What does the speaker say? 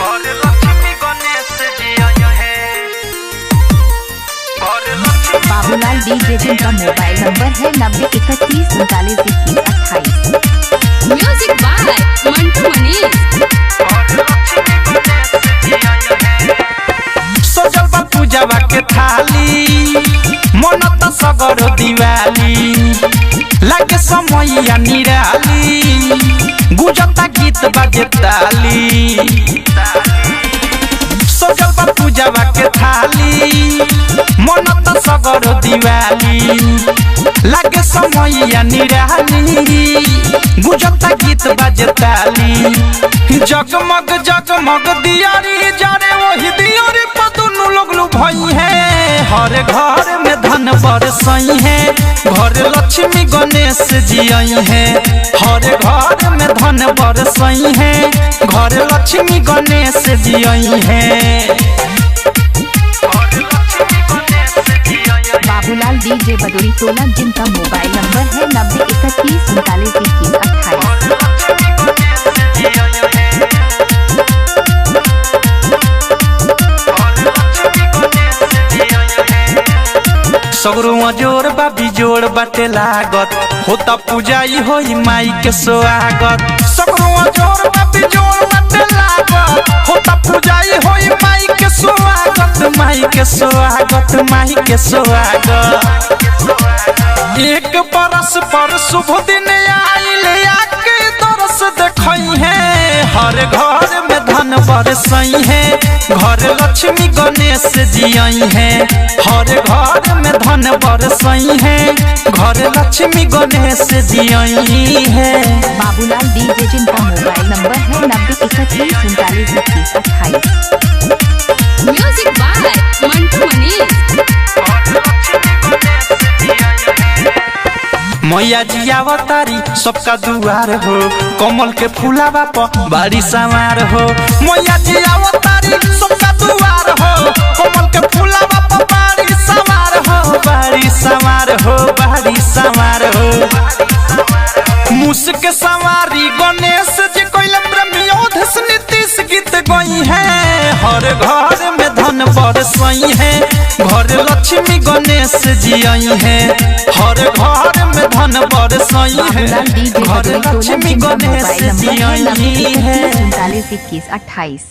और लक्ष्मी गणेश जी आए हैं। और लक्ष्मी बाबूलाल डीजे जिनका मोबाइल नंबर है 9031393128। Music by Mantu Manish. और लक्ष्मी गणेश जी आए हैं। सजल बा पूजावा के थाली मन त सगर दिवाली लागे समैया निराली गुजता गीत बाजे ताली। सजल बा पूजावा के थाली मन त सगर दिवाली लागे समैया निराली गुजता गीत बाजे ताली। जगमग जगमग दियारी जारे वही दियारी पदुनु लोगलू भई है। हर घर में धन बरसई है घर लक्ष्मी गणेश जी आई है। हर घर में धन बरसई है घर लक्ष्मी गणेश जी आई है। बाबूलाल डीजे बदोरी टोला जिनका मोबाइल नंबर है 9031393128। सगरुआ जोड़ बा बिजोड़ बाटे लागत होता पूजाई होई माई के स्वागत। सगरुआ जोड़ बा बिजोड़ बाटे लागत होता पूजाई होई माई के स्वागत। माई के स्वागत माई के स्वागत। एक बरस पर शुभ दिन आइल आके दरस देखई है। हर घर में धन बरसई है घर लक्ष्मी गणेश जी आई है। हर घर में धन बरसई है घर लक्ष्मी गणेश जी आई है। बाबूलाल डीजे जिनका मोबाइल नंबर है 9031393128। Music by Mantu Manish. मैया जी अवतारी सबका दुआर हो कमल के फूलावा पर बाड़ी सवार हो। मैया जी अवतारी सबका दुआर हो कमल के फूलावा पर बाड़ी सवार हो। बाड़ी सवार हो बाड़ी सवार हो। मुस्क सवारी गणेश जी कोइल ब्रह्मयोधस नीतीश गीत गई है। हर घर में धन बरसई है घर लक्ष्मी गणेश जी आई है। हर घर में धन बरसई है घर लक्ष्मी गणेश जी आई है। 392128।